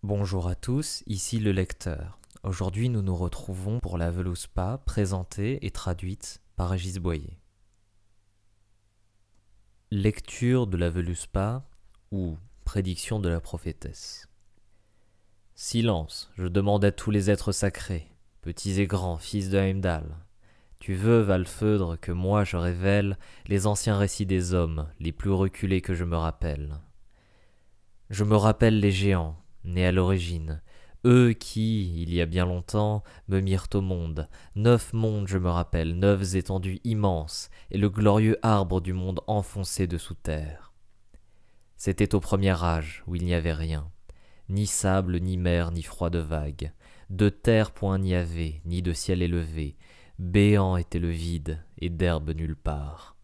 Bonjour à tous, ici le lecteur. Aujourd'hui nous nous retrouvons pour la Völuspá, présentée et traduite par Régis Boyer. Lecture de la Völuspá ou prédiction de la prophétesse. Silence, je demande à tous les êtres sacrés, petits et grands, fils de Heimdall. Tu veux, Valfeudre, que moi je révèle les anciens récits des hommes, les plus reculés que je me rappelle. Je me rappelle les géants, nés à l'origine, eux qui, il y a bien longtemps, me mirent au monde. 9 mondes, je me rappelle, 9 étendues immenses, et le glorieux arbre du monde enfoncé dessous terre. C'était au premier âge, où il n'y avait rien, ni sable, ni mer, ni froide vague. De terre point n'y avait, ni de ciel élevé. Béant était le vide, et d'herbe nulle part.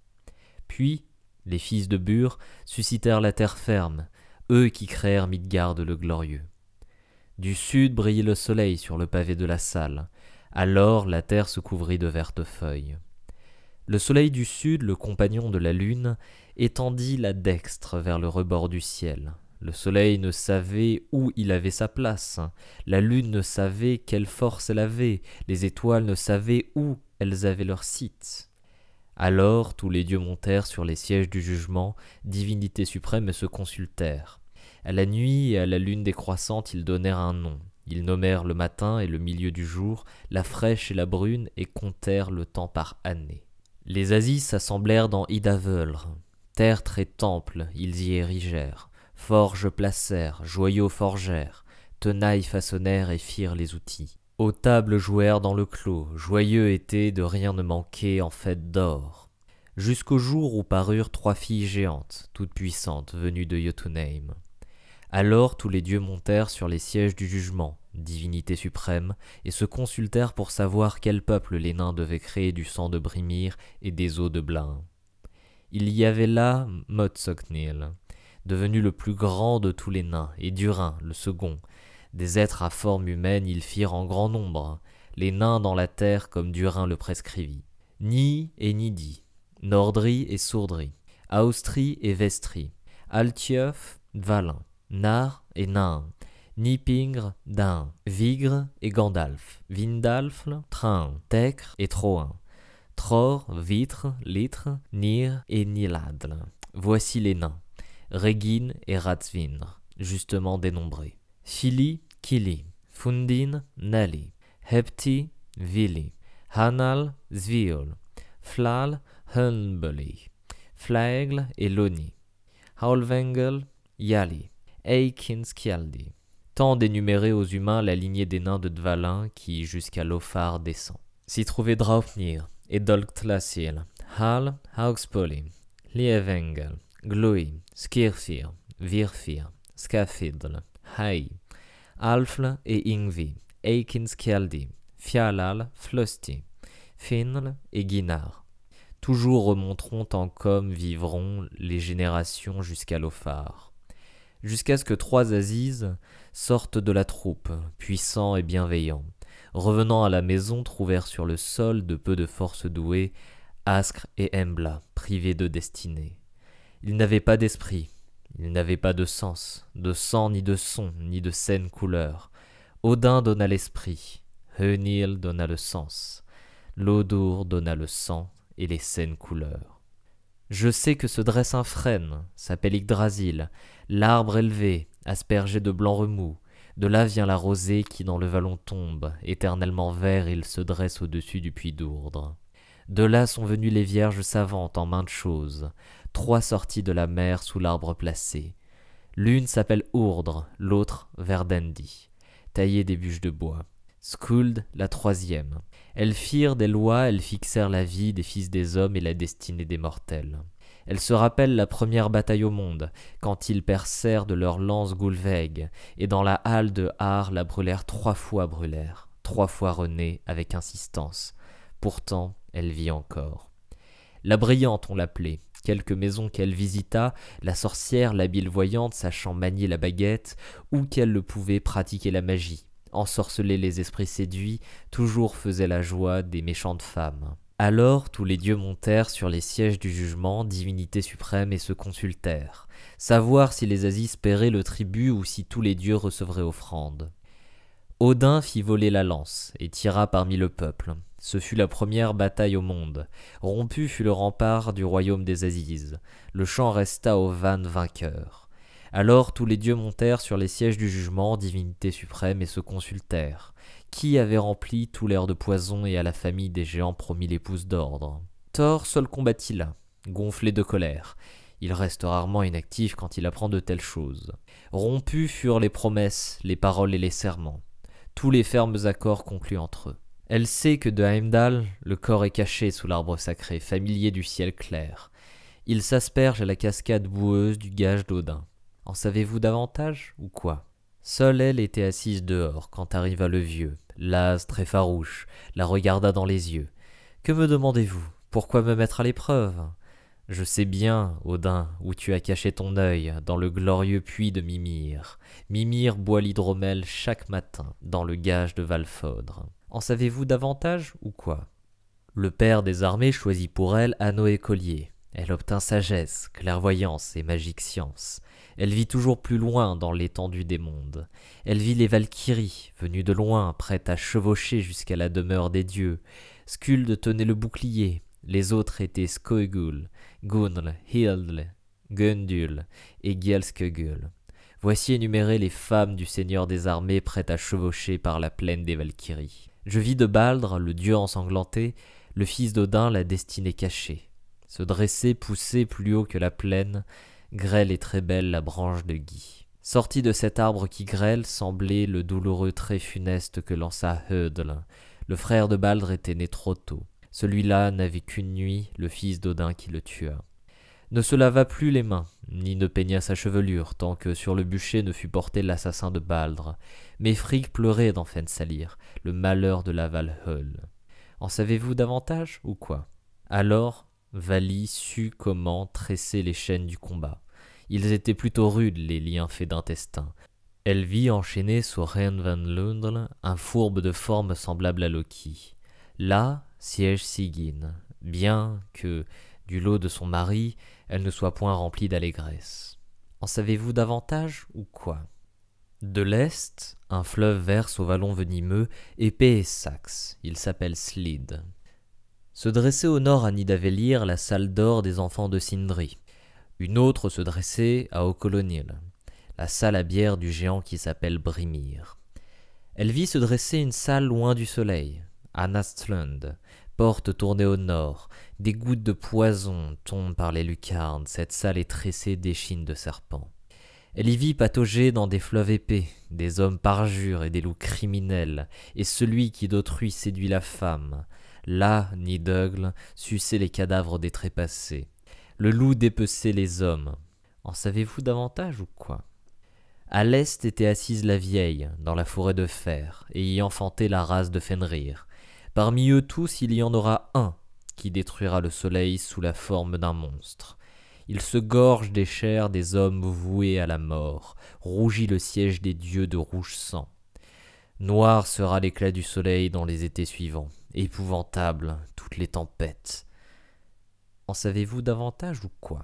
Puis, les fils de Bur suscitèrent la terre ferme, eux qui créèrent Midgard le glorieux. Du sud brillait le soleil sur le pavé de la salle. Alors la terre se couvrit de vertes feuilles. Le soleil du sud, le compagnon de la lune, étendit la dextre vers le rebord du ciel. Le soleil ne savait où il avait sa place. La lune ne savait quelle force elle avait. Les étoiles ne savaient où elles avaient leur site. Alors tous les dieux montèrent sur les sièges du jugement, divinités suprêmes, et se consultèrent. À la nuit et à la lune décroissante, ils donnèrent un nom. Ils nommèrent le matin et le milieu du jour, la fraîche et la brune, et comptèrent le temps par année. Les Asis s'assemblèrent dans Idavölr. Tertre et temple, ils y érigèrent. Forges placèrent, joyaux forgèrent. Tenailles façonnèrent et firent les outils. Aux tables jouèrent dans le clos, joyeux étaient de rien ne manquer en fête d'or. Jusqu'au jour où parurent 3 filles géantes, toutes puissantes, venues de Jotunheim. Alors tous les dieux montèrent sur les sièges du jugement, divinité suprême, et se consultèrent pour savoir quel peuple les nains devaient créer du sang de Brimir et des os de Blain. Il y avait là Modsognir, devenu le plus grand de tous les nains, et Durin, le second. Des êtres à forme humaine ils firent en grand nombre, les nains dans la terre comme Durin le prescrivit. Ni et Nidi, Nordri et Sourdri, Austri et Vestri, Altjöf, Dvalin, Nar et Nain, Nipingr, Dain, Vigre et Gandalf, Vindalfl, Train, Tecre et Troin, Tror, Vitre, Litre, Nir et Niladl. Voici les nains, Regin et Ratsvindr, justement dénombrés. Fili, Kili, Fundin, Nali, Hepti, Vili, Hanal, Zviol, Flal, Hunbeli, Flaegle et Loni, Haulvengel, Yali, Eikinskjaldi. Tant d'énumérer aux humains la lignée des nains de Dvalin qui jusqu'à Lothar descend. S'y trouvaient Draupnir et Dolkthlasil, Hal, Hauxpoli, Lievengel, Gloi, Skirfir, Virfir, Skafidl, Hai, Alfl et Ingvi, Eikinskjaldi, Fjalal, Flosti, Finnl et Ginar. Toujours remonteront en comme vivront les générations jusqu'à Lothar. Jusqu'à ce que 3 Aziz sortent de la troupe, puissants et bienveillants. Revenant à la maison, trouvèrent sur le sol de peu de force douées Askr et Embla, privés de destinée. Ils n'avaient pas d'esprit, ils n'avaient pas de sens, de sang ni de son, ni de saine couleur. Odin donna l'esprit, Hönil donna le sens, Lodur donna le sang et les saines couleurs. Je sais que se dresse un frêne, s'appelle Yggdrasil, l'arbre élevé, aspergé de blanc remous. De là vient la rosée qui dans le vallon tombe, éternellement vert il se dresse au-dessus du puits d'Ourdre. De là sont venues les vierges savantes en maintes choses, 3 sorties de la mer sous l'arbre placé. L'une s'appelle Ourdre, l'autre Verdendi, taillée des bûches de bois. Skuld, la 3e. Elles firent des lois, elles fixèrent la vie des fils des hommes et la destinée des mortels. Elles se rappellent la première bataille au monde, quand ils percèrent de leurs lances Gulveig, et dans la halle de Har la brûlèrent 3 fois brûlèrent, 3 fois renaît avec insistance. Pourtant, elle vit encore. La brillante on l'appelait. Quelques maisons qu'elle visita, la sorcière, l'habile voyante, sachant manier la baguette, ou qu'elle le pouvait pratiquer la magie. Ensorceler les esprits séduits, toujours faisait la joie des méchantes femmes. Alors tous les dieux montèrent sur les sièges du jugement, divinité suprême, et se consultèrent, savoir si les Aziz paieraient le tribut ou si tous les dieux recevraient offrande. Odin fit voler la lance et tira parmi le peuple. Ce fut la première bataille au monde. Rompu fut le rempart du royaume des Aziz. Le champ resta aux vannes vainqueurs. Alors tous les dieux montèrent sur les sièges du jugement, divinité suprême, et se consultèrent. Qui avait rempli tout l'air de poison et à la famille des géants promis l'épouse d'ordre? Thor seul combattit là, gonflé de colère. Il reste rarement inactif quand il apprend de telles choses. Rompus furent les promesses, les paroles et les serments. Tous les fermes accords conclus entre eux. Elle sait que de Heimdall, le corps est caché sous l'arbre sacré, familier du ciel clair. Il s'asperge à la cascade boueuse du gage d'Odin. En savez-vous davantage, ou quoi? Seule elle était assise dehors, quand arriva le vieux, las très farouche, la regarda dans les yeux. « Que me demandez-vous? Pourquoi me mettre à l'épreuve ?»« Je sais bien, Odin, où tu as caché ton œil, dans le glorieux puits de Mimir. Mimir boit l'hydromel chaque matin, dans le gage de Valfodre. En savez-vous davantage, ou quoi? » Le père des armées choisit pour elle anneau et collier. Elle obtint sagesse, clairvoyance et magique science. Elle vit toujours plus loin dans l'étendue des mondes. Elle vit les Valkyries, venues de loin, prêtes à chevaucher jusqu'à la demeure des dieux. Skuld tenait le bouclier. Les autres étaient Skoegul, Gunl, Hildl, Gundul et Gjalskegul. Voici énumérées les femmes du seigneur des armées prêtes à chevaucher par la plaine des Valkyries. Je vis de Baldr, le dieu ensanglanté, le fils d'Odin, la destinée cachée. Se dresser, pousser plus haut que la plaine, grêle et très belle la branche de gui. Sorti de cet arbre qui grêle, semblait le douloureux trait funeste que lança Hödl. Le frère de Baldr était né trop tôt. Celui-là n'avait qu'une nuit, le fils d'Odin qui le tua. Ne se lava plus les mains, ni ne peigna sa chevelure, tant que sur le bûcher ne fut porté l'assassin de Baldr. Mais Frigg pleurait d'en Fensalir, le malheur de la Valhöll. En savez-vous davantage, ou quoi? Alors, Vali sut comment tresser les chaînes du combat. Ils étaient plutôt rudes, les liens faits d'intestin. Elle vit enchaîner sur Reinvanlundr un fourbe de forme semblable à Loki. Là siège Sigyn, bien que, du lot de son mari, elle ne soit point remplie d'allégresse. En savez-vous davantage, ou quoi? De l'est, un fleuve verse au vallon venimeux, épais et saxe. Il s'appelle Slid. Se dressait au nord à Nidavellir la salle d'or des enfants de Sindri. Une autre se dressait à Okolonil, la salle à bière du géant qui s'appelle Brimir. Elle vit se dresser une salle loin du soleil, à Nastlund, porte tournée au nord. Des gouttes de poison tombent par les lucarnes, cette salle est tressée d'échines de serpents. Elle y vit patauger dans des fleuves épais, des hommes parjures et des loups criminels, et celui qui d'autrui séduit la femme. Là, Nidugl suçait les cadavres des trépassés. Le loup dépeçait les hommes. En savez-vous davantage ou quoi? À l'est était assise la vieille, dans la forêt de fer, et y enfantait la race de Fenrir. Parmi eux tous, il y en aura un qui détruira le soleil sous la forme d'un monstre. Il se gorge des chairs des hommes voués à la mort, rougit le siège des dieux de rouge sang. Noir sera l'éclat du soleil dans les étés suivants, épouvantable toutes les tempêtes. En savez-vous davantage ou quoi?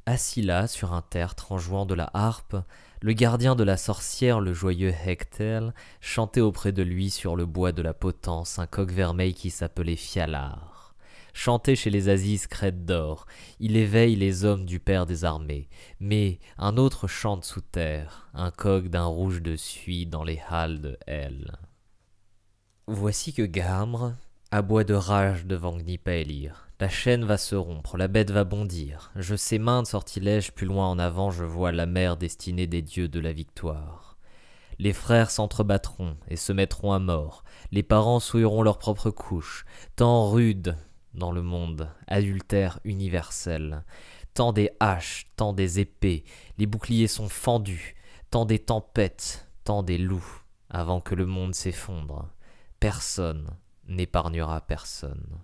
Assis là, sur un tertre, en jouant de la harpe, le gardien de la sorcière, le joyeux Hectel, chantait auprès de lui sur le bois de la potence un coq vermeil qui s'appelait Fjalar. Chantait chez les Aziz crête d'or, il éveille les hommes du père des armées. Mais un autre chante sous terre, un coq d'un rouge de suie dans les halles de Hel. Voici que Gamre aboie de rage devant Gnipaelir. La chaîne va se rompre, la bête va bondir. Je sais maintes sortilèges, plus loin en avant je vois la mer destinée des dieux de la victoire. Les frères s'entrebattront et se mettront à mort. Les parents souilleront leur propre couche. Tant rude dans le monde, adultère universel. Tant des haches, tant des épées, les boucliers sont fendus. Tant des tempêtes, tant des loups, avant que le monde s'effondre. Personne n'épargnera personne.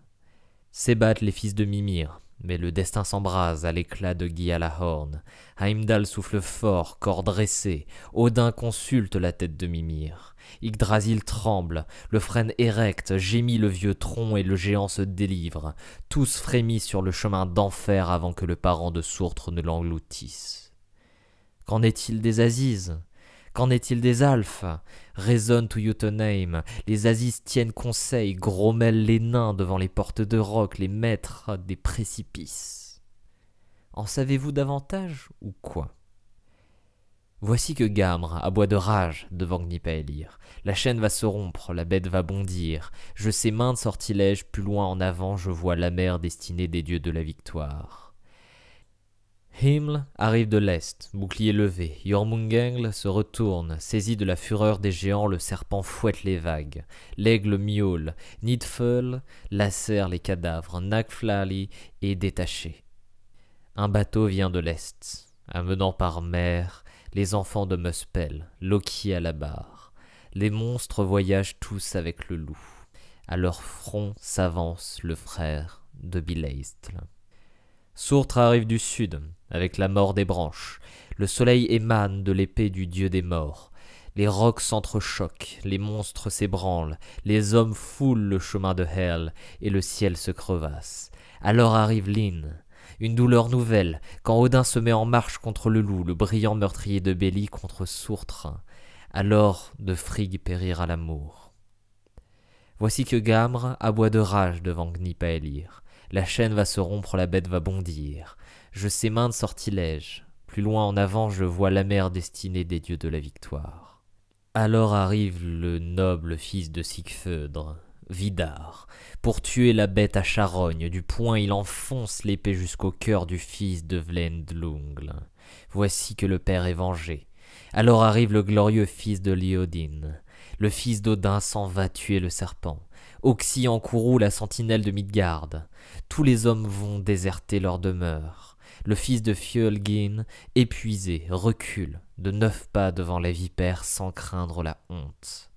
S'ébattent les fils de Mimir, mais le destin s'embrase à l'éclat de Gialahorn. Heimdall souffle fort, corps dressé. Odin consulte la tête de Mimir. Yggdrasil tremble, le frêne érecte, gémit le vieux tronc et le géant se délivre. Tous frémissent sur le chemin d'enfer avant que le parent de Surtre ne l'engloutisse. Qu'en est-il des Azizes ? Qu'en est-il des Alphes ? Résonne to Jotunheim, les Azizes tiennent conseil, grommellent les nains devant les portes de roc, les maîtres des précipices. En savez-vous davantage ou quoi ? Voici que Gamre aboie de rage devant Gnipallir. La chaîne va se rompre, la bête va bondir. Je sais maintes sortilèges, plus loin en avant je vois la mer destinée des dieux de la victoire. Hyml arrive de l'est, bouclier levé. Jormungandr se retourne, saisi de la fureur des géants, le serpent fouette les vagues. L'aigle miaule, Nidföll lacère les cadavres, Nagflali est détaché. Un bateau vient de l'est, amenant par mer les enfants de Muspel, Loki à la barre. Les monstres voyagent tous avec le loup. À leur front s'avance le frère de Bileistl. Surtre arrive du sud, avec la mort des branches. Le soleil émane de l'épée du dieu des morts. Les rocs s'entrechoquent, les monstres s'ébranlent, les hommes foulent le chemin de Hel, et le ciel se crevasse. Alors arrive Lyn, une douleur nouvelle, quand Odin se met en marche contre le loup, le brillant meurtrier de Béli contre Surtre. Alors de Frigg périra l'amour. Voici que Gamre aboie de rage devant Gnipallir. La chaîne va se rompre, la bête va bondir. Je sais maintes sortilèges. Plus loin en avant, je vois la mer destinée des dieux de la victoire. Alors arrive le noble fils de Sigfödr, Vidar. Pour tuer la bête à charogne, du poing il enfonce l'épée jusqu'au cœur du fils de Vlendlungl. Voici que le père est vengé. Alors arrive le glorieux fils de Liodin. Le fils d'Odin s'en va tuer le serpent. Oxy en courroux la sentinelle de Midgard. Tous les hommes vont déserter leur demeure. Le fils de Fjölgyn, épuisé, recule de 9 pas devant la vipère sans craindre la honte.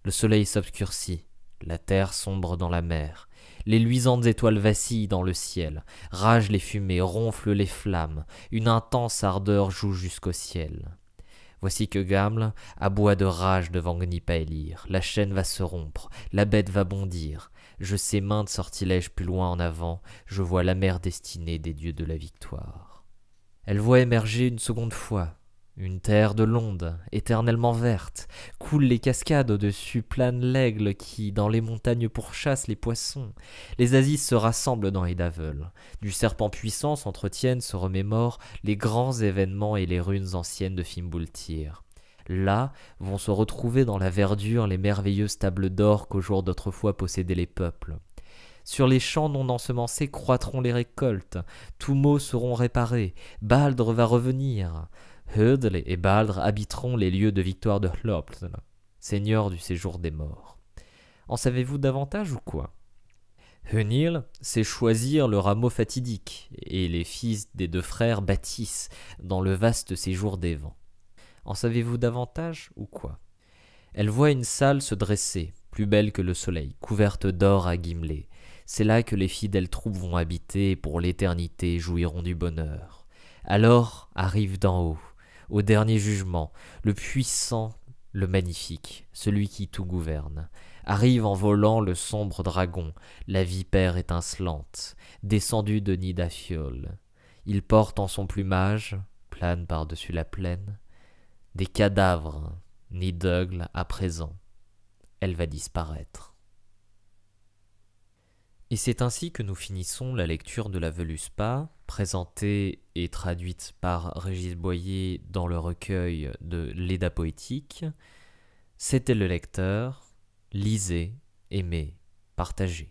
Le soleil s'obscurcit, la terre sombre dans la mer. Les luisantes étoiles vacillent dans le ciel. Ragent les fumées, ronflent les flammes. Une intense ardeur joue jusqu'au ciel. Voici que Gamle aboie de rage devant Gnipallir. La chaîne va se rompre, la bête va bondir. Je sais maintes sortilèges plus loin en avant, je vois la mer destinée des dieux de la victoire. Elle voit émerger une seconde fois, une terre de l'onde, éternellement verte. Coulent les cascades, au-dessus plane l'aigle qui, dans les montagnes, pourchasse les poissons. Les Azizes se rassemblent dans Hydavel. Du serpent puissant s'entretiennent, se remémorent les grands événements et les runes anciennes de Fimbultyr. Là vont se retrouver dans la verdure les merveilleuses tables d'or qu'au jour d'autrefois possédaient les peuples. Sur les champs non ensemencés croîtront les récoltes, tous maux seront réparés, Baldr va revenir. Hödl et Baldr habiteront les lieux de victoire de Hloptl, seigneur du séjour des morts. En savez-vous davantage ou quoi ? Hönil sait choisir le rameau fatidique, et les fils des 2 frères bâtissent dans le vaste séjour des vents. En savez-vous davantage ou quoi ? Elle voit une salle se dresser, plus belle que le soleil, couverte d'or à Gimlé. C'est là que les fidèles troupes vont habiter et pour l'éternité jouiront du bonheur. Alors arrive d'en haut, au dernier jugement, le puissant, le magnifique, celui qui tout gouverne. Arrive en volant le sombre dragon, la vipère étincelante, descendu de Nidafjöll. Il porte en son plumage, plane par-dessus la plaine, des cadavres, Nidögl à présent. Elle va disparaître. Et c'est ainsi que nous finissons la lecture de la Völuspá, présentée et traduite par Régis Boyer dans le recueil de l'Edda poétique. C'était le lecteur. Lisez, aimez, partagez.